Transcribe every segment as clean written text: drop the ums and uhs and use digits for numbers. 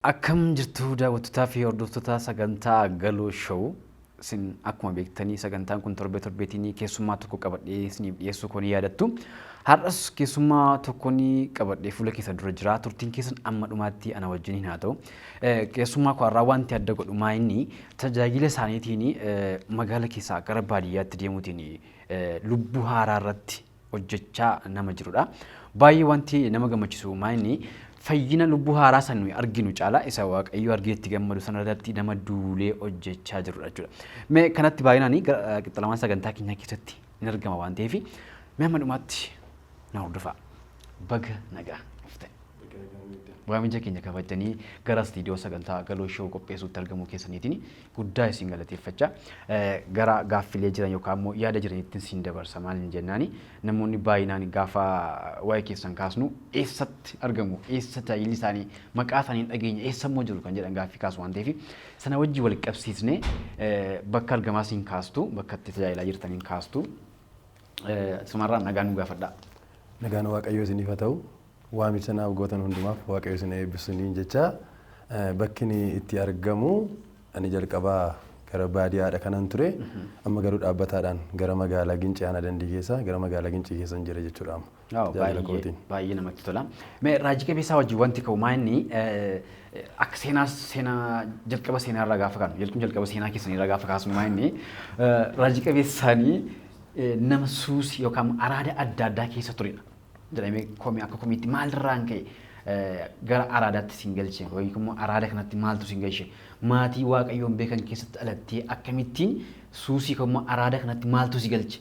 Akkam jirtu daawwattoota fi hordoftoota sagantaa Galo show sin akkuma beektanii sagantaan kun torbeetiin keessummaa tokko qabadhee isiniif dhiyeessuu koon yaadattu. Har'as keessummaa tokko ni qabadhee fuula keessa dura jira. Turtiin keessan amma dhumaatti ana wajjin haa ta'u. Keessummaa koo har'aa wanti adda godhu inni tajaajila isaaniitiin magaala keessaa gara baadiyyaatti deemuutiin lubbuu haaraa irratti hojjechaa nama jirudha. Baay'ee wanti nama gammachiisu inni fayyina lubbuu haaraa san nuyi arginu caala isa waaqayyo argeetti gammadu sanarratti nama duulee hojjechaa jirudha jechuudha. Mee kanatti baay'inaan qixxalamaan sagantaa keenya keessatti ni argama waan ta'eef mee amma dhumaatti na hordofaa. Baga nagaa dhuftan. Waamicha keenya kabajanii gara istiidiyoo sagantaa Galoo show qopheessuutti argamuu keessaniitiin guddaa isin galateeffachaa. Gara gaaffilee jiran yookaan immoo yaada jiraniitti isin dabarsa maal jennaani namoonni baay'inaan gaafa waa'ee keessan kaasnu eessatti argamu eessa tajaajilli isaanii maqaa isaanii dhageenya eessa immoo jiru kan jedhan gaaffii kaasu waan ta'eef sana wajjin wal qabsiisnee bakka argamaas hin kaastu bakka itti tajaajilaa jirtaniin kaastu sumarraan nagaan nu gaafadhaa. Nagaan waaqayyoo isiniif haa ta'u. Waamicha naaf gootan hundumaaf waaqayyo isin eebbisuniin jecha bakki itti argamu ani jalqabaa gara baadiyyaadha kanan ture amma garuu dhaabbataadhaan gara magaalaa Gincii ana dandii keessa gara magaalaa Gincii keessan jira jechuudha. Baay'ee namatti tola. Mee Raajii Qabeessaa wajjin wanti ka'u inni akka seenaa jalqaba seenaa irraa gaafa kaanu jalqaba seenaa keessanii irraa gaafa kaasnu inni Raajii Qabeessaanii nama suusii yookaan araada adda addaa keessa turedha. Jedhamee akka komiitti maalirraan ka'e gara araadaatti sin galche yookiin immoo araada kanatti maaltu sin galche maatii waaqayyoon beekan keessatti dhalattee akkamittiin suusii immoo araada kanatti maaltu si galche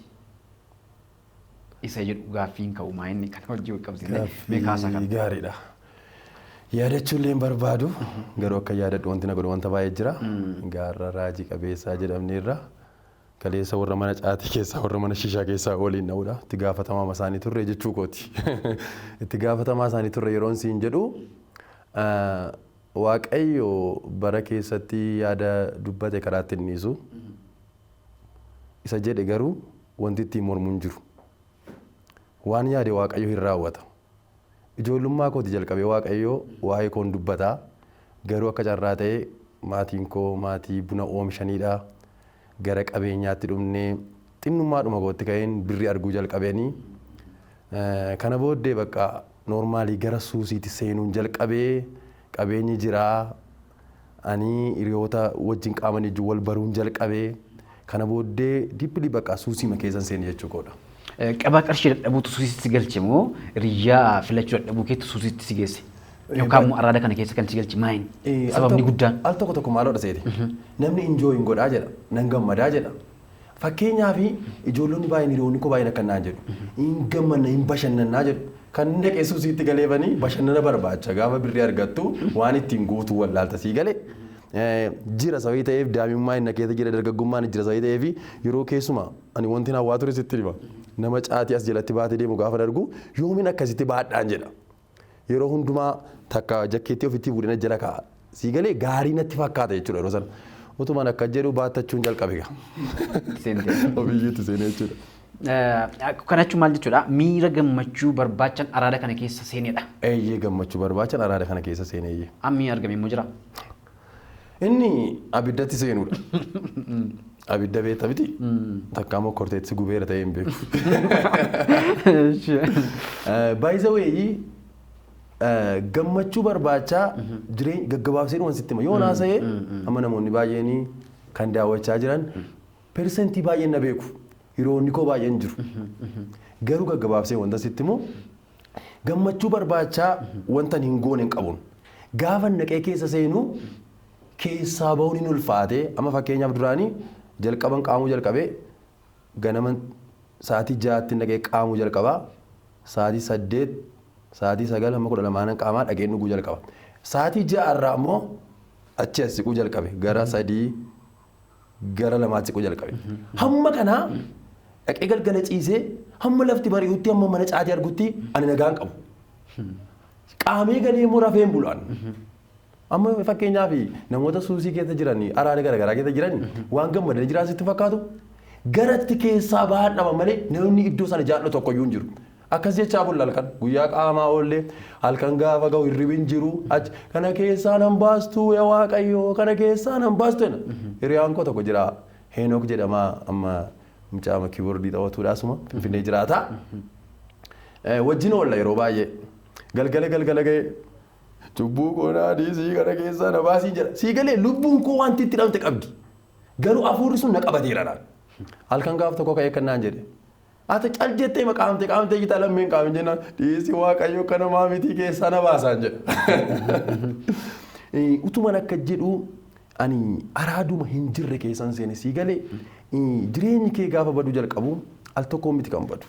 isa jedhu gaaffiin ka'u inni kan hojii wal qabsiisee beekaasaa kan gaariidha. Yaadachuu illee barbaadu garuu akka yaadadhu wanti na godhu wanta baay'ee jira. Gara Raajii Qabeessaa jedhamneerra kaleessa warra mana caatii keessaa warra mana shishaa keessaa waliin dha'uudha. Itti gaafatamaa isaanii turre jechuu kooti. Itti gaafatamaa isaanii turre yeroon siin jedhu waaqayyo bara keessatti yaada dubbate karaatti innisu isa jedhe garuu wanti ittiin mormuun jiru. Waan yaade waaqayyo hin raawwata. Ijoollummaa kooti jalqabee waaqayyo waa'ee koon dubbataa garuu akka carraa ta'e maatiin koo maatii buna oomishanidha. Gara qabeenyaatti dhumnee xinnummaadhuma kootti ka'een birri arguu jalqabeeni. Kana booddee bakka noormaalii gara suusiitti seenuun jalqabee qabeenyi jiraa ani hiriyoota wajjin qaamanii jiru wal baruun jalqabee kana booddee dippilii bakka suusiima keessan seeni jechuu koodha. Qabaa qarshii dadhabuutu suusiitti si galche moo hiriyyaa filachuu dadhabuu keetti suusiitti si geesse? Yookaan immoo araada kana keessa kan si galchi maayini? Sababni guddaan. Al tokko maaloodha seeti. Namni injooyin godhaa jedha. Nan gammadaa jedha. Fakkeenyaaf ijoollonni baay'een hiriyoonni koo baay'een akkanaa jedhu. Hin gammanna hin bashannannaa jedhu. Kan dhaqee suusiitti galeefanii bashannana barbaacha gaafa birrii argattu waan ittiin guutuu wallaalta sii gale. Jira sababii ta'eef daa'imummaa hin keessa jira dargaggummaan jira sababii ta'eef yeroo keessumaa ani wanti hawwaa ture sitti hima. Nama caatii as jalatti baatee deemu gaafa dargu yoomin akkasitti baadhaan jedha. Yeroo hundumaa takka jakkeetti ofitti fuudhina jala kaa'a. Sii galee gaarii natti fakkaata jechuudha yeroo sana. Utumaan akka jedhu baattachuun jalqabe gaa. Ofiyyatti seenee jechuudha. Kana jechuun maal jechuudha? Miira gammachuu barbaachan araada kana keessa seenedha. Eeyyee gammachuu barbaachan araada kana keessa seeneeyyee. Ammi argame immoo jira? Inni abiddatti seenuudha. Abidda beekta miti? Takka immoo korteetti gubeera ta'ee hin beeku. By the way gammachuu barbaachaa jireenya gaggabaabsee dhuman sitti hima. Yoo naasa'ee amma namoonni baay'een kan daawwachaa jiran persentii baay'een na beeku. Hiriyoonni koo baay'een jiru. Garuu gaggabaabsee wanta sitti himu gammachuu barbaachaa wanta hin goone hin qabuun. Gaafa naqee keessa seenu keessaa bahuun hin ulfaate amma fakkeenyaaf duraanii jalqaban qaamuu jalqabee ganama sa'aatii 6tti naqee qaamuu jalqabaa sa'aatii 8 sa'aatii 9 hamma 12 qaamaa dhageen dhuguu jalqaba. Sa'aatii 6 irraa immoo achi as siquu jalqabe gara 3 gara 2 siquu jalqabe. Hamma kanaa dhaqee galgala ciisee hamma lafti bari'utti hamma mana caatii argutti ani nagaan qabu. Qaamee galee immoo rafeen bulaan. Amma fakkeenyaaf namoota suusii keessa jiran araada garaagaraa keessa jiran waan gammadanii jiran sitti fakkaatu garatti keessaa bahan dhaba malee namni iddoo sana jaallu tokko iyyuu hin jiru. Akkas jechaa bulla halkan guyyaa qaamaa oollee halkan gaafa ga'u hirribin jiru achi kana keessaa nan baastu yaa Waaqayyoo kana keessaa nan baastu jedha. Hiriyaan koo tokko jira Heenok jedhama amma mucaa kiiboordii taphatuudhaasuma Finfinnee jiraata. Wajjin oolla yeroo baay'ee galgala ga'e cubbuu koonaa diisii kana keessaa na baasii jedha. Sii galee lubbuun koo wanti itti dhabde qabdi. Garuu hafuurri sun na qabateera. Halkan gaaf tokko ka'ee kannaan jedhe. Ati cal jettee qaamtee gitaa lammeen qaamin jennaan dhiisii Waaqayyo kana maamitii keessaa na baasaan jedha. Utuman akka jedhu ani araaduma hin jirre keessan seene sii galee jireenyi kee gaafa badu jalqabu al tokko miti kan badu.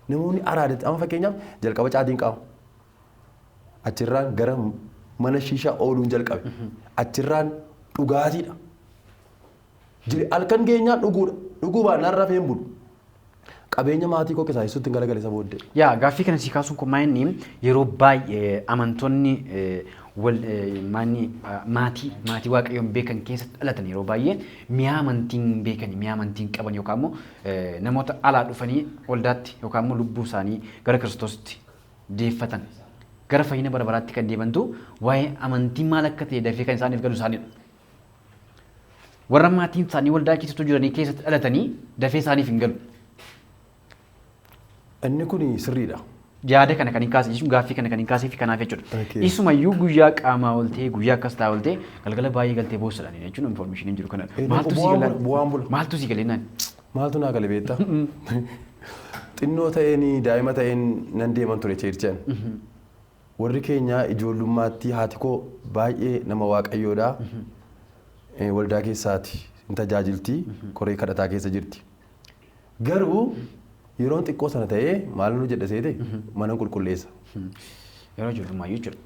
Namoonni araadatti amma fakkeenyaaf jalqaba caatiin qaama. Achirraan gara mana shiishaa ooluun jalqabe. Achirraan dhugaatiidha. Halkan keenyaa dhuguudha. Dhuguu baannaan rafee hin bulu. Qabeenya maatii koo keessaa ibsuutti hin galagale isa booddee. Yaa gaaffii kana si kaasuun kun maa'inni yeroo baay'ee amantoonni maatii waaqayyoon beekan keessatti dhalatan yeroo baay'ee mi'a amantiin beekanii mi'a amantiin qaban yookaan immoo namoota alaa dhufanii waldaatti yookaan immoo lubbuu isaanii gara Kiristoositti deeffatan gara fayyina bara baraatti kan deemantu waa'ee amantii maal akka ta'e dafee kan isaaniif galu isaaniidha. Warra maatiin isaanii waldaa keessattuu jiranii keessatti dhalatanii dafee isaaniif hin galu. Inni kun sirriidha. Yaada kana kan hin kaase jechuun gaaffii kana kan hin kaasee fi kanaaf jechuudha. Isumayyuu guyyaa qaamaa ooltee guyyaa akkas ta'a ooltee galgala baay'ee galtee boossadhaan jechuun infoormeeshiniin jiru kana. Maaltu si galee naan? Maaltu naa gale beektaa? Xinnoo ta'een daa'ima ta'een nan deeman ture cheerchaan. Warri keenya ijoollummaatti haati koo baay'ee nama waaqayyoodha. Waldaa keessaati hin tajaajilti koree kadhataa keessa jirti. Garuu yeroon xiqqoo sana ta'ee maal nu jedha seete mana qulqulleessa. Yeroo ijoollummaa jechuudha.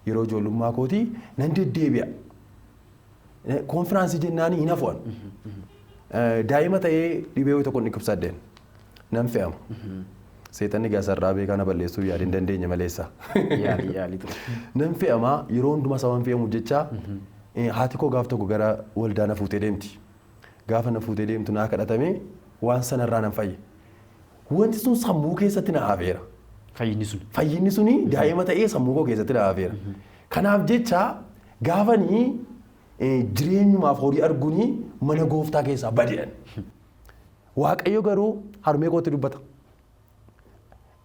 Yeroo ijoollummaa kootii nan deddeebi'a. Konfiraansii jennaan hin hafu'an. Daa'ima ta'ee dhibee tokko ni kubsaddeen nan fe'ama. Seetanni gaasarraa beekaa na balleessuuf yaada hin dandeenye maleessa. Nan fe'ama yeroo hundumaa saban fe'amuuf jecha haati koo gaaf tokko gara waldaa na fuutee deemti. Gaafa na fuutee deemtu naa kadhatame waan sanarraa nan fayye. Wanti sun sammuu keessatti na hafeera. Fayyinni suni daa'ima ta'ee sammuu koo keessatti na hafeera. Kanaaf jecha gaafanii jireenyumaaf horii arguuni mana gooftaa keessaa badeedhan. Waaqayyo garuu harmee kootti dubbata.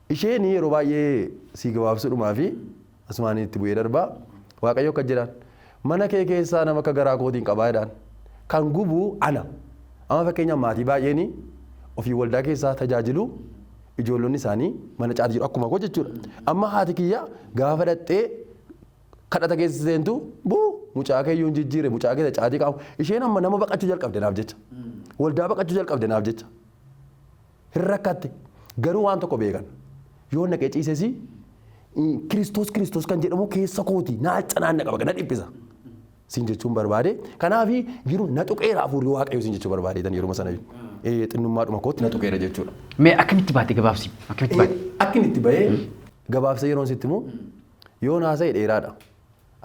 Isheen yeroo baay'ee si gabaabsuudhumaa fi asumaan itti bu'ee darbaa Waaqayyo akka jedhaan mana kee keessaa nama akka garaa kootiin qabaa jedhaan kan gubu ana. Amma fakkeenyaaf maatii baay'een ofii waldaa keessaa tajaajilu ijoollonni isaanii mana caatii jiru akkuma koo jechuudha. Amma haati kiyya gaafa dhattee kadhata keessa seentu mucaa keeyyuu hin jijjiire mucaa keessa caatii qaamu isheen amma nama baqachuu jalqabde naaf jecha. Waldaa baqachuu jalqabde naaf jecha. Hin rakkatte garuu waan tokko beekan yoo naqee ciisesi Kiristoos kan jedhamu keessa kooti na canaan na qaba na dhiphisa. Siin jechuun barbaade kanaaf yeroo na tuqeera hafuurri waaqayyo siin jechuu barbaadeetan yeroo sana xinnummaadhuma kootti na tuqeera jechuudha. Mee akkamitti baate gabaabsi? Akkamitti baate? Akkin itti bahee gabaabsa yeroon sitti immoo yoo naasa'e dheeraadha.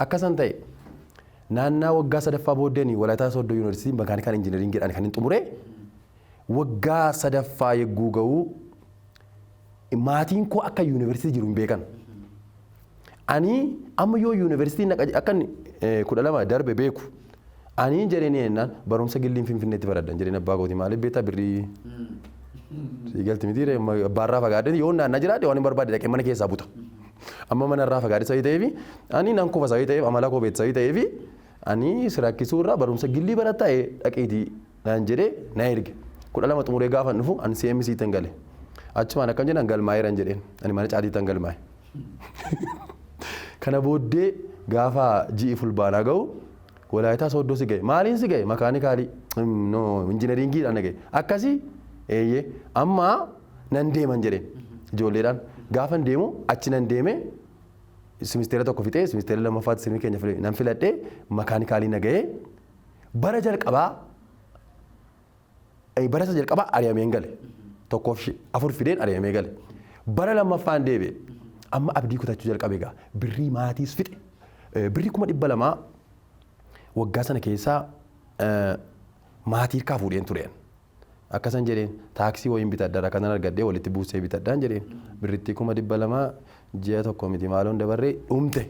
Akkasan ta'e naannaa waggaa sadaffaa booddeen Walaayitaa Sooddoo Yuunivarsiitiin Makaanikaal Injiinariingiidhaan kan hin xumure waggaa sadaffaa yegguu ga'uu maatiin koo akka yuunivarsiitii jiru hin beekan. Ani amma yoo yuunivarsiitiin akkan 12 darbe beeku ani jedheen yennaan barumsa gilliin Finfinneetti baraddan jedheen abbaa kooti maaliif beektaa birrii siigalti miti abbaarraa fagaadhe yoo naannaa jiraadhe waan hin barbaade dhaqee mana keessaa buta. Amma manarraa fagaadhe sa'ii ta'eefi ani nan kufa sa'ii ta'eef amala koo beektu sa'ii ta'eefi ani sirakkisuurraa barumsa gillii barattaa'e dhaqeetii naan jedhee na erge 12 xumuree gaafa dhufu ani CMC tan gale. Achumaan akkam jedhan galmaa'eeran jedheen ani mana caatii tan galmaa'e. Kana booddee gaafa ji'i fulbaanaa ga'u Walaayitaa Sooddoo si ga'e maaliin si ga'e makaanikaalii injiinariingiidhaan na ga'e akkasii amma nan deeman jedheen ijoolleedhaan gaafan deemu achi nan deeme simisteera tokko fixee simisteera lammaffaatti sirni keenya nan filadhee makaanikaalii na ga'e bara jalqabaa ari'ameen gale tokkoof 4 fideen ari'amee gale bara lammaffaan deebi'e amma abdii kutachuu jalqabe egaa birrii maatiis fixe birrii 200 waggaa sana keessaa maatii hirkaa fuudheen tureen akkasan jedheen taaksii wayiin bitadha kanan argadhee walitti buusee bitadhaan jedheen birrittii 200 ji'a tokko miti maaloon dabarree dhumte.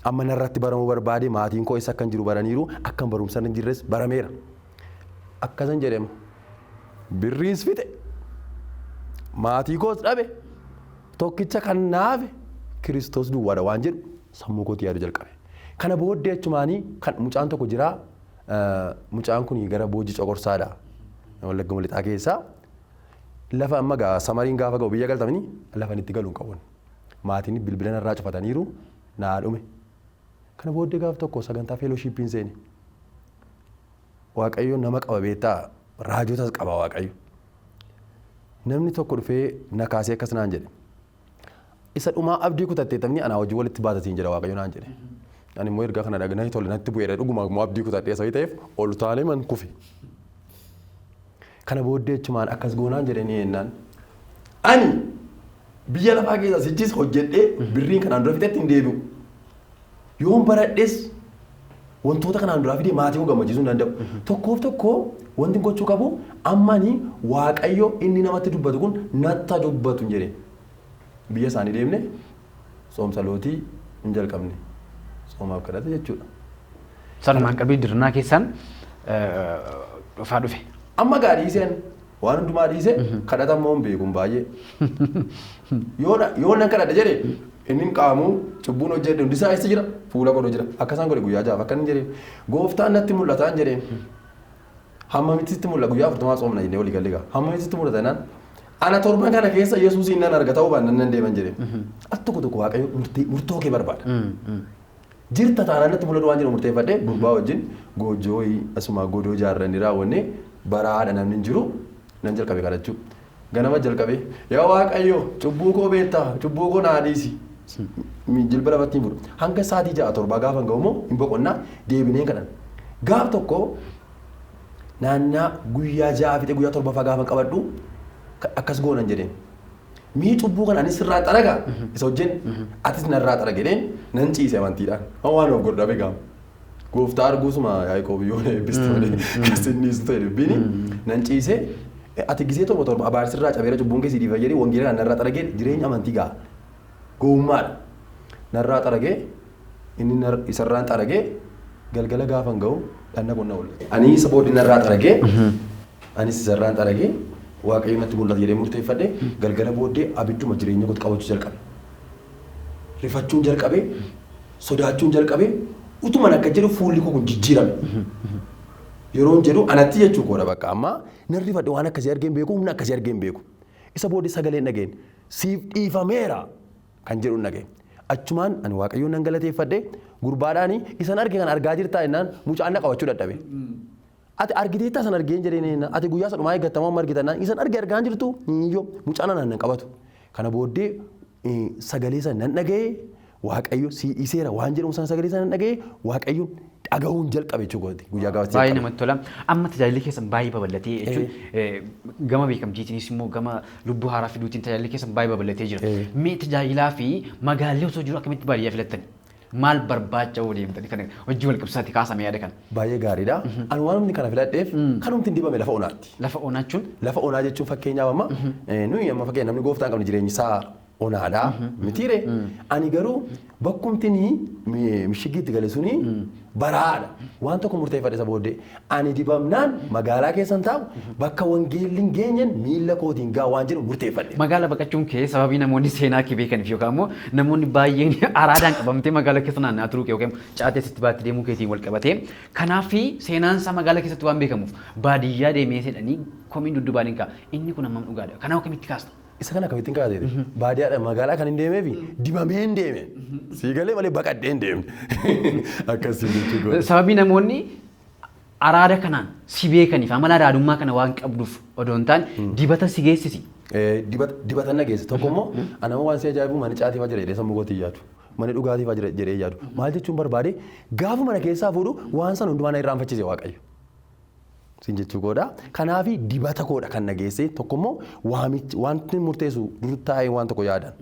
Amma narratti baramuu barbaade maatiin koo isa akkan jiru baraniiru akkan barumsa hin jirres barameera. Akkasan jedhema birriis fixe maatii koos dhabe tokkicha kan naafe Kiristoos duwwaadha waan jedhu sammuu kootii yaadu jalqabe. Kana booddee achumaanii kan mucaan tokko jira mucaan kun gara Boojii Coqorsaadha. Wallagga Malixaa keessaa lafa amma samariin gaafa ga'u biyya galtamanii lafa itti galuun qabuun maatiin bilbila narraa cufataniiru naa dhume. Kana booddee gaaf tokko sagantaa feelooshippiin seeni. Waaqayyo nama qaba beektaa raajotas qaba Waaqayyo. Namni tokko dhufee na kaasee akkas naan jedhe. Isa dhumaa abdii kutattee tamni anaa hojii walitti baatatiin jedha Waaqayyo naan jedhe. Ani immoo ergaa kana dhagnaa tolle natti bu'eera dhuguma immoo abdii kutadhee sabii ta'eef ol taanee man kufe. Kana booddee jechumaan akkas goonaan jedhanii jennaan. Ani biyya lafaa keessa sichis hojjedhee birriin kanaan dura fixetti hin deebi'u. Yoon baradhes wantoota kanaan duraa fidee maatii koo gammachiisuu hin danda'u. Tokkoof tokko wanti gochuu qabu ammanii Waaqayyo inni namatti dubbatu kun natta dubbatu hin jedhee. Biyya isaanii deemne soomsa lootii hin jalqabne. Soomaaf kadhate jechuudha. Sanumaan qalbii dirnaa keessaan dhufaa dhufe. Amma gaarii iseen waan hundumaa dhiise kadhatamoo hin beekuun baay'ee. Yoo nan kadhadhe jedhe inni qaamuu cubbuun hojjedhe hundi isaa eessa jira fuula godhu jira akkasaan godhe guyyaa jaaf akka inni jedheen gooftaan natti mul'ataan jedheen hamma mititti mul'ata guyyaa 40 soomna jennee walii gallee hamma mititti mul'ata naan ana torban kana keessa Yesuusiin nan arga ta'uu baannaan nan deeman jedheen al tokko tokko Waaqayyo murtoo kee barbaada. Jirta taanaan natti mul'atu waan jiru murteeffadhee gurbaa wajjin goojoo asuma godoo ijaarranii raawwannee baraadha namni hin jiru nan jalqabe kadhachuu. Ganama jalqabe yaa Waaqayyo cubbuu koo beektaa cubbuu koo naa dhiisi. Jilba lafattiin fuudhu. Hanga sa'aatii 6-7 gaafa ga'umoo hin boqonnaa deebinee kadhan. Gaaf tokko naannaa guyyaa 6 fixe guyyaa 7 gaafa qabadhu akkas goonan jedheen. Mii cubbuu kan anis irraa xaraga isa hojjen atis narraa xaraga jedheen nan ciise amantiidhaan. Waan of godhaa beekamu. Gooftaa arguusuma Yaaqoob yoo eebbistoolee kasinniisu ta'e dubbiini nan ciise ati gisee torba abaarsirraa cabeera cubbuun keessi dhiifa jedhee wangeela kan narraa xaragee jireenya amantii ga'a. Gowwummaadha. Narraa xaragee inni isarraan xaragee galgala gaafa ga'u dhanna qonna oole. Ani isa booddee narraa xaragee anis isarraan xaragee Waaqayyo natti mul'ata jedhee murteeffadhe galgala booddee abidduma jireenya kootti qabachuu jalqabe. Rifachuun jalqabe sodaachuun jalqabe utuman akka jedhu fuulli koo kun jijjiirame. Yeroon jedhu anatti jechuu koodha bakka amma nan rifadhe waan akkasii argeen beeku humna akkasii argeen beeku. Isa booddee sagaleen dhageen siif dhiifameera kan jedhu dhageen. Achumaan ani Waaqayyoon nan galateeffadhe gurbaadhaani isan arge kan argaa jirtaa jennaan mucaan na qabachuu dadhabe. Ati argiteettaa san argeen jedheen ati guyyaa sadhumaa eeggattamoo argitannaan isan argaan jirtu yoo mucaan nan qabatu. Kana booddee sagalee san nan dhagee Waaqayyo si dhiiseera waan jedhamu san sagalee san nan dhagee Waaqayyo dhagahuun jalqabe jechuudha guyyaa gaafatti. Baay'ee namatti tola. Amma tajaajilli keessan baay'ee babal'atee jechuun gama beekamtiitiinis immoo gama lubbuu haaraa fiduutiin tajaajilli keessan baay'ee babal'atee jira. Mee tajaajilaa fi magaallee osoo jiru akkamitti baadiyyaa filattani? Maal barbaacha deemtani kan hojii wal qabsiisatti kaasame yaada kan. Baay'ee gaariidha. Ani waan humni kana filadheef kan humti hin dibame lafa onaatti. Lafa onaa jechuun? Lafa onaa jechuun fakkeenyaaf amma nuyi amma fakkeenyaaf namni gooftaan qabne jireenyi isaa onaadha mitiire. Ani garuu bakkumtinii mishigiitti gale suni baraadha. Waan tokko murteeffadhe isa booddee ani dibamnaan magaalaa keessan taa'u bakka wangeelli hin geenyen miila kootiin gaa waan jedhu murteeffadhe. Magaalaa baqachuun kee sababii namoonni seenaa kee beekaniif yookaan immoo namoonni baay'een araadaan qabamtee magaalaa keessa naanna'aa turuu kee yookaan caatee sitti baatti deemuu keetiin wal qabatee kanaaf seenaan isaa magaalaa keessatti waan beekamuuf baadiyyaa deemee jedhanii komiin dudduubaan hin ka'a inni kun hammam dhugaadha. Kanaaf akkamitti kaasta? Isa kana akkamittiin kaasee baadiyyaadha magaalaa kan hin deemee fi dibamee hin deeme sii galee malee baqadhee hin deemne akkasii jechuudha. Sababii namoonni araada kanaan si beekaniif amala araadummaa kana waan qabduuf odoo hin taane dibata si geessisi. Dibata na geesse tokko immoo anama waan si ajaa'ibu mana caatiifaa jira jedhee sammuu kootii yaadu mana dhugaatiifaa jira jedhee yaadu maal jechuun barbaade gaafa mana keessaa fuudhu waan san hundumaa na irraanfachiise Waaqayyo. Siin jechuu koodha. Kanaafi dibata koodha kan nageesse tokko immoo wanti murteessu dur taa'ee waan tokko yaadan.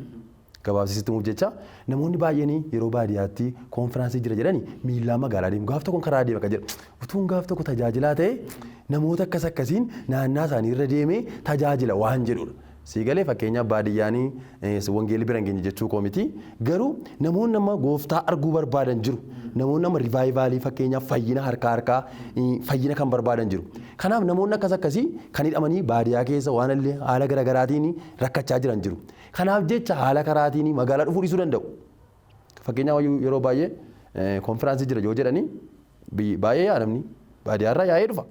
gabaabsisitti muuf jecha namoonni baay'een yeroo baadiyyaatti konfiraansii jira jedhanii miillaan magaalaa deemu gaaf tokkoon karaa deema kan jedhu utuun gaaf tokko tajaajilaa ta'e namoota akkasiin naannaa isaanii irra deemee tajaajila waan jedhudha. Siigalee fakkeenyaaf baadiyyaanii wangeelli bira hin geenye jechuu koo miti garuu namoonni nama gooftaa arguu barbaadan jiru namoonni nama rivaayivaalii fakkeenyaaf fayyina harkaa fayyina kan barbaadan jiru. Kanaaf namoonni akkasii kan hidhamanii baadiyyaa keessa waan illee haala garaagaraatiin rakkachaa jiran jiru. Kanaaf jecha haala karaatiin magaalaa dhufuu dhiisuu danda'u. Fakkeenyaaf yeroo baay'ee konfiraansii jira yoo jedhanii baay'ee yaadamni baadiyyaarraa yaa'ee dhufa.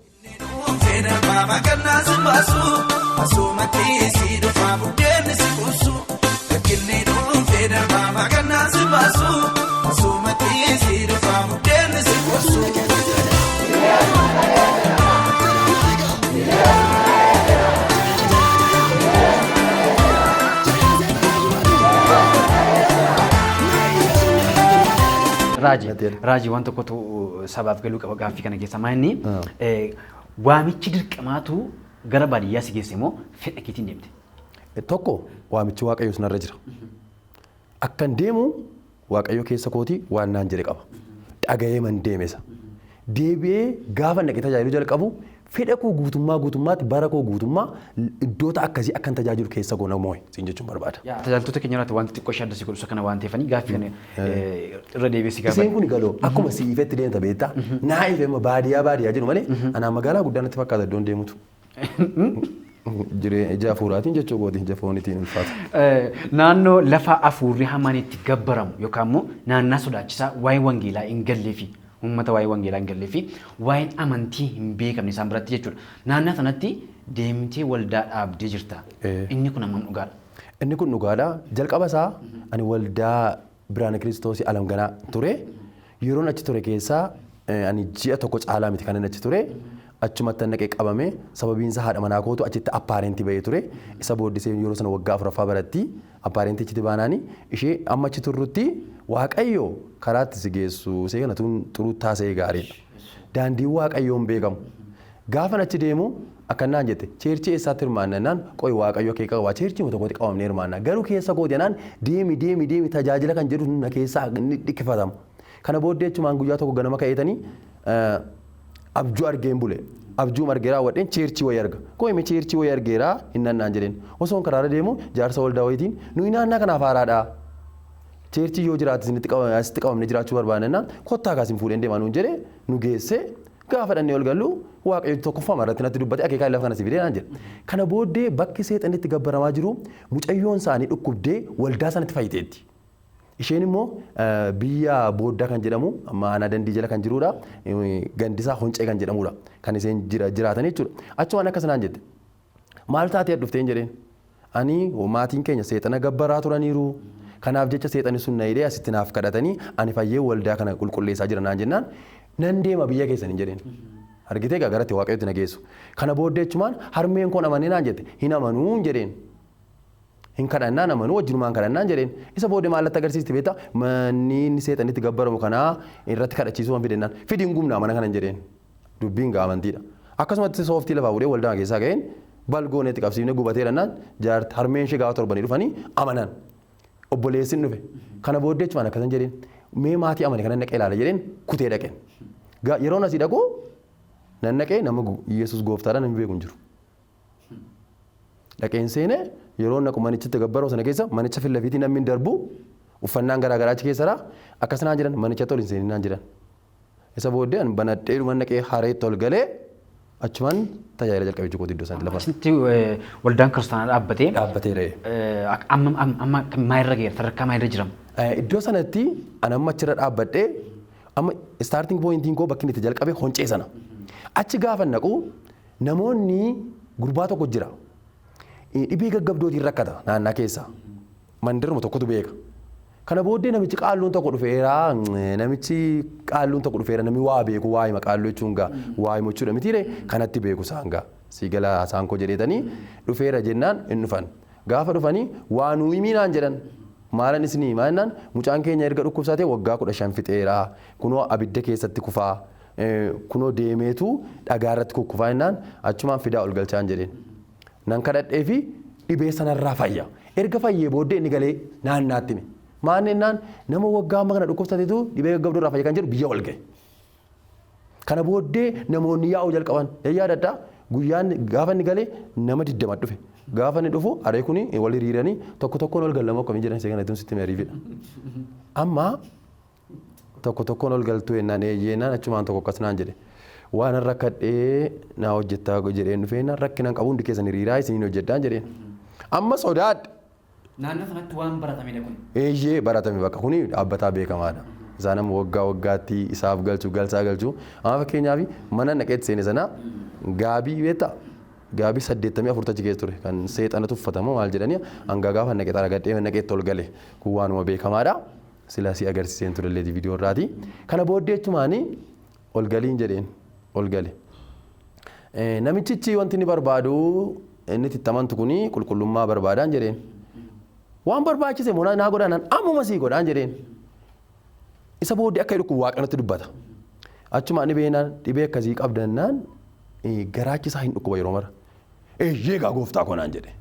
Raajii waan tokkotu sabaaf galuu qaba gaaffii kana keessa maanni waamichi dirqamaatu gara baadiyyaa si geesse moo fedha keetiin deemte? Tokko waamichi waaqayyo sanarra jira. Akkan deemu waaqayyo keessa kooti waan naan jedhe qaba. Dhaga'ee man deemesa. Deebi'ee gaafa naqee tajaajilu jalqabu fedha koo guutummaatti bara koo guutummaa iddoota akkasii akkan tajaajilu keessa koo namoo siin jechuun barbaada. Tajaajiltoota keenya irratti wanti xiqqoo shadda si godhu kana waan ta'eefanii gaaffii kana irra deebi'ee si gaafa. Iseen kun galoo akkuma siifetti deemta beektaa naa ifeema baadiyyaa jedhu malee anaan magaalaa guddaa natti fakkaata iddoon deemutu. Ija afuuraatiin jechuu kooti ija fooniitiin ulfaata. Naannoo lafa afuurri hamaan itti gabbaramu yookaan immoo naannaa sodaachisaa waa'ee wangeelaa hin gallee fi uummata waa'ee wangeelaa hin gallee fi waa'een amantii hin beekamne isaan biratti jechuudha. Naannaa sanatti deemtee waldaa dhaabdee jirta. Inni kun hammam dhugaadha? Inni kun dhugaadha. Jalqaba isaa ani waldaa Biraana Kiristoos Alamganaa ture. Yeroon achi ture keessaa ani ji'a tokko caalaa miti kan achi ture. Achumatti naqee qabame sababiin isaa haadha manaa kootu achitti appaarentii bahee ture. Isa booddisee yeroo sana waggaa 4ffaa baratti appaarentii achitti baanaani ishee amma achi turrutti waaqayyo karaatti si geessu see kana tun xuruu taasee gaariidha. Daandiin waaqayyoon beekamu. Gaafa achi deemu akkanaan jette cheerchii eessaatti hirmaannaan qoy waaqayyo kee qabaa cheerchii tokkotti qabamne hirmaannaa garuu keessa kooti anaan deemi tajaajila kan jedhu na keessaa inni dhikkifatamu. Kana booddee achumaan guyyaa tokko ganama ka'eetanii abjuu argeen bule abjuu margeeraa wadheen cheerchii wayii arga qo'ime cheerchii wayii argeeraa hin nannaan jedheen osoon karaarra deemu jaarsa waldaa wayitiin nuyi naannaa kanaaf haaraadhaa cheerchii yoo jiraate asitti qabamne jiraachuu barbaadannaan kottaa kaasiin fuudheen deemaa nuun jedhee nu geesse gaafa dhannee ol gallu waaqayyo tokkoffama irratti natti dubbate akeekaa lafa kana si fidee naan jedhe kana booddee bakki seexanitti gabbaramaa jiru mucayyoon isaanii dhukkubdee waldaa sanatti fayyiteetti. Isheen immoo biyya booddaa kan jedhamu amma aanaa dandii jala kan jirudha. Gandisaa honcee kan jedhamudha. Kan isheen jiraatan jechuudha. Achumaan akkasanaan jette. Maal taatee dhufteen jedheen. Ani maatiin keenya seexana gabbaraa turaniiru. Kanaaf jecha seexani sun na hidhee asitti naaf kadhatanii ani fayyee waldaa kana qulqulleessaa jira naan jennaan nan deema biyya keessan hin jedheen. Argitee garatti waaqayyotti na geessu. Kana booddee achumaan harmeen koon amanee naan jette hin amanuu hin jedheen. Hin kadhannaan amanuu wajjinumaan kadhannaan jedheen isa booddee maallatti agarsiisti beektaa manni seexanitti gabbaramu kanaa irratti kadhachiisuu waan fidennaan fidiin gumnaa mana kanan jedheen dubbiin gaamantiidha akkasumatti sooftii lafaa fuudhee waldaa keessaa ga'een balgooneetti qabsiifnee gubateerannaan jaarti harmeen ishee gaafa torbanii dhufanii amanan obboleessin dhufe kana booddee achumaan akkasan jedheen mee maatii amane kana naqee ilaala jedheen kutee dhaqeen yeroon asii dhaquu nan naqee nama Yesuus gooftaadhaan namni beeku hin jiru dhaqeen seenee yeroo naqu manichitti gabbaroo sana keessa manicha fillafiitii namni darbu uffannaan garaagaraa achi keessadha akkasanaan jedhan manichatti ol hin seeninaan jedhan isa booddee banadhee dhuma naqee hareetti ol galee achumaan tajaajila jalqabee jiru iddoo sanatti lafa. Asitti waldaan kiristaanaa dhaabbatee amma maayirra geera sadarkaa maayirra jiramu. Iddoo sanatti ani amma achirra dhaabbadhee amma istaartiin pooyintiin koo bakki itti jalqabe honcee sana achi gaafa naqu namoonni gurbaa tokko jira. Dhibee gaggabdootiin rakkata naannaa keessa mandirma tokkotu beeka. Kana booddee namichi qaalluun tokko dhufeera namni waa beeku waa hima qaalluu jechuun gaa waa hima jechuudha mitiire kanatti beeku isaan gaa siigala isaan koo jedheetanii dhufeera jennaan hin dhufan. Gaafa dhufanii waa nuu himinaan jedhan maalan isinii maannaan mucaan keenya erga dhukkubsatee waggaa 15 fixeera kunoo abidda keessatti kufaa kunoo deemeetu dhagaa irratti kukkufaa jennaan achumaan fidaa ol galchaan jedheen. Nan kadhadhee fi dhibee sanarraa fayya. Erga fayyee booddee inni galee naannaatti hime. Maannennaan nama waggaa amma kana dhukkubsatetu dhibee gaggabduu irraa fayyee kan jedhu biyya ol ga'e. Kana booddee namoonni yaa'uu jalqaban. Yaadadhaa guyyaan gaafa inni galee nama 20 dhufe. Gaafa inni dhufu aree kuni wal hiriiranii tokko tokkoon ol galanii akkamiin jedhan seekan ittiin sitti meeriifidha. Amma tokko tokkoon ol galtuu ennaan eeyyeenaan achumaan tokko akkas naan jedhe. Waan rakkadhee naa hojjettaa jedheen dhufeenaan rakkinaan qabu hundi keessan hiriiraa isiniin hojjedhaan jedheen. Amma sodaadha. Naannoo sanatti waan baratamedha kun. Eeyyee baratame bakka kuni dhaabbataa beekamaadha. Isaan amma waggaa waggaatti isaaf galchuu galsaa galchuu. Amma fakkeenyaaf mana naqeetti seene sana gaabii beektaa? Gaabii 84 achi keessa ture kan seexanatu uffatamu maal jedhanii hanga gaafa naqeetti aragadhee naqeetti ol gale kun waanuma beekamaadha. Silaa si agarsiiseen turellee viidiyoo irraati. Kana booddee jechumaanii ol galiin jedheen ol gale. Namichichi wanti inni barbaadu inni tittamantu kuni qulqullummaa barbaadaan jedheen. Waan barbaachise moo naa godhaanan ammuma sii godhaan jedheen. Isa booddee akka jedhu waaqanatti dubbata. Achuma inni beenaan dhibee akkasii qabdannaan garaachi isaa hin dhukkuba yeroo mara. Eeyyee gaa gooftaa konaan jedhe.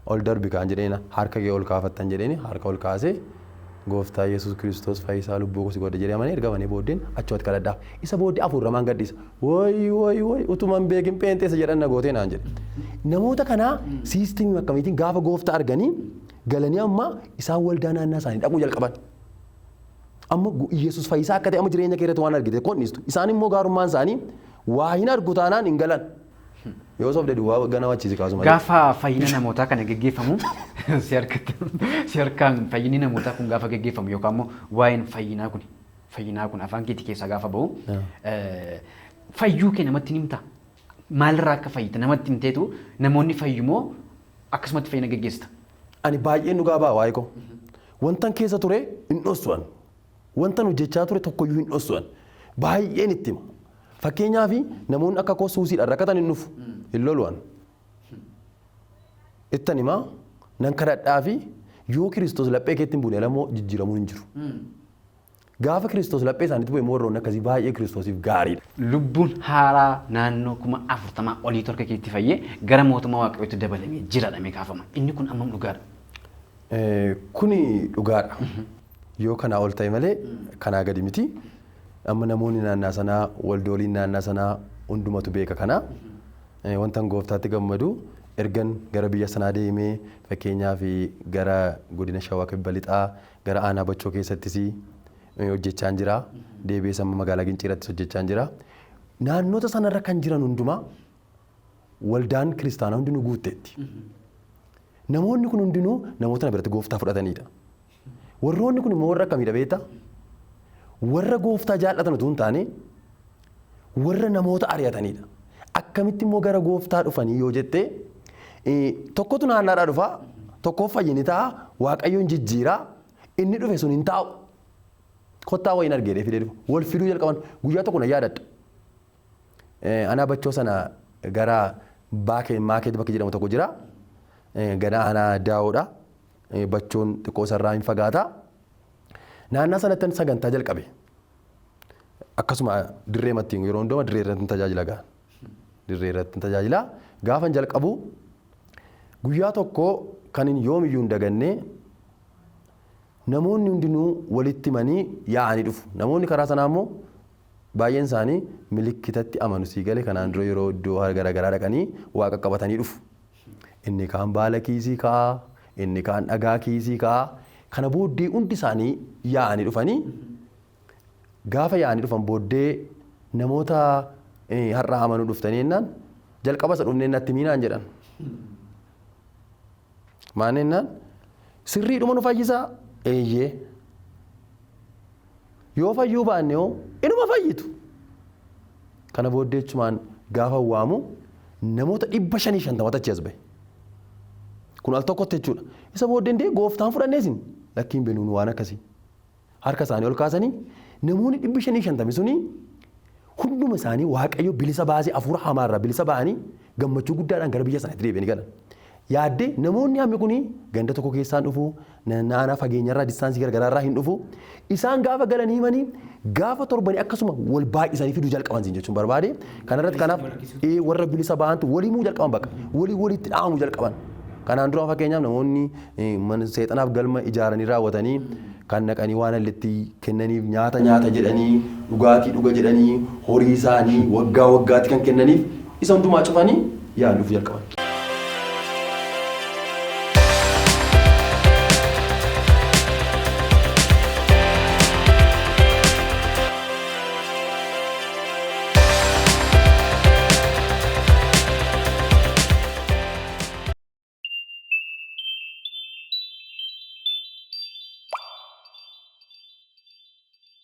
Ol darbi kaan jedheen harka kee ol kaafattan jedheen harka ol kaasee gooftaa Yesuus Kiristoos fayyisaa lubbuu koo si godhe jedhee amanee erga manee booddeen achumatti kadhadhaaf. Isa booddee afurramaan gaddisa. Woy utuman beekin pheenxeessa jedhan na gootee naan jedhe. Namoota kanaa siistemii akkamiitiin gaafa gooftaa arganii galanii amma isaan waldaa naannaa isaanii dhaquu jalqaban. Amma Yesuus fayyisaa akka ta'e amma jireenya keessatti waan argite konnistu. Isaan immoo gaarummaan isaanii waa hin argu taanaan hin galan. Yoo soof deduu waa gana wachiisi kaasuma. Gaafa fayyina namootaa kana geggeeffamu si harkaan fayyinni namootaa kun gaafa geggeeffamu yookaan immoo waa'een fayyinaa kun afaan keetii keessaa gaafa bahu fayyuu kee namatti ni himta. Maalirraa akka fayyite namatti himteetu namoonni fayyumoo akkasumatti fayyina geggeessita. Ani baay'een dhugaa ba'a waa'ee koo. Wantan keessa ture hin dhossu'an. Wantan hojjechaa ture tokkoyyuu hin dhossu'an. Baay'een itti hima. Fakkeenyaaf namoonni akka koo suusiidhaan rakkatan hin dhufu hin lolu'an. Ittan himaa nan kadhadhaa fi yoo Kiristoos laphee keetti hin buune alamoo jijjiiramuun hin jiru. Gaafa Kiristoos laphee isaaniitti bu'e warroonni akkasii baay'ee Kiristoosiif gaariidha. Lubbuun haaraa naannoo 40,000 olii torka keetti fayyee gara mootummaa waaqayyootti dabalamee jiraadhamee kaafama. Inni kun ammam dhugaadha? Kuni dhugaadha. Yoo kanaa ol ta'e malee kanaa gadi miti. Amma namoonni naannaa sanaa waldooliin naannaa sanaa hundumatu beeka kana. Wantan gooftaatti gammadu ergan gara biyya sanaa deemee fakkeenyaaf gara godina Shawaa Kibba Lixaa gara aanaa Bachoo keessattis hojjechaa jira. Deebi'ees amma magaalaa Ginciirattis hojjechaa jira. Naannoota sanarra kan jiran hundumaa waldaan kiristaanaa hundinuu guutteetti. Namoonni kun hundinuu namoota na biratti gooftaa fudhatanidha. Warroonni kun immoo warra akkamiidha beektaa? Warra gooftaa jaallatan utuu hin taane warra namoota ari'atanidha. Akkamitti immoo gara gooftaa dhufanii yoo jettee tokkotu naannaadhaa dhufaa tokkoof fayyini ta'a waaqayyoon jijjiiraa inni dhufe sun hin taa'u. Kottaa wayiin argee fidee dhufu wal fiduu jalqaban guyyaa tokko na yaadadha. Anaa Bachoo sana gara maakeet bakka jedhamu tokko jira. Gara aanaa Daawodha. Bachoon xiqqoo sarraa hin fagaata. Naannaa sanatti sagantaa jalqabe. Akkasuma dirree mattiin yeroo hundumaa dirree irratti tajaajila ga'a. Dirree irratti tajaajila. Gaafa jalqabu guyyaa tokko kan yoomiyyuu hin dagannee namoonni hundinuu walitti himanii yaa'anii dhufu. Namoonni karaa sanaa immoo baay'een isaanii milikkitatti amanu sii galee kanaan dura yeroo iddoo garaagaraa dhaqanii waaqa qabatanii dhufu. Inni kaan baala kiisii kaa'a. Inni kaan dhagaa kiisii kaa'a. Kana booddee hundi isaanii yaa'anii dhufanii gaafa yaa'anii dhufan booddee namoota har'a amanuu dhuftanii jennaan jalqaba isa dhufnee natti miinaan jedhan. Maal jennaan sirriidhuma nu fayyisaa eeyyee yoo fayyuu baanne hoo inuma fayyitu. Kana booddee jechumaan gaafa waamu namoota 550 achi as bahe. Kun al tokkotti jechuudha. Isa booddee gooftaan fudhanneesin lakkiin benuun waan akkasii. Harka isaanii ol kaasanii namoonni 550 suni hunduma isaanii waaqayyo bilisa baasee hafuura hamaarraa bilisa ba'anii gammachuu guddaadhaan gara biyya sanaatti deebi'anii galan. Yaaddee namoonni hammi kuni ganda tokko keessaan dhufu naannaa fageenyarraa distaansii gargaraarraa hin dhufu. Isaan gaafa galanii himanii gaafa torbanii akkasuma wal baay'isanii fiduu jalqaban jechuun barbaade. Kanarratti kanaaf warra bilisa ba'antu walii muu jalqaban bakka walii walitti dha'amuu jalqaban. Kanaan dura fakkeenyaaf namoonni seexanaaf galma ijaaranii raawwatanii kan naqanii waan allitti kennaniif nyaata jedhanii dhugaatii dhuga jedhanii horii isaanii waggaa waggaatti kan kennaniif isa hundumaa cufanii yaaluuf jalqaban.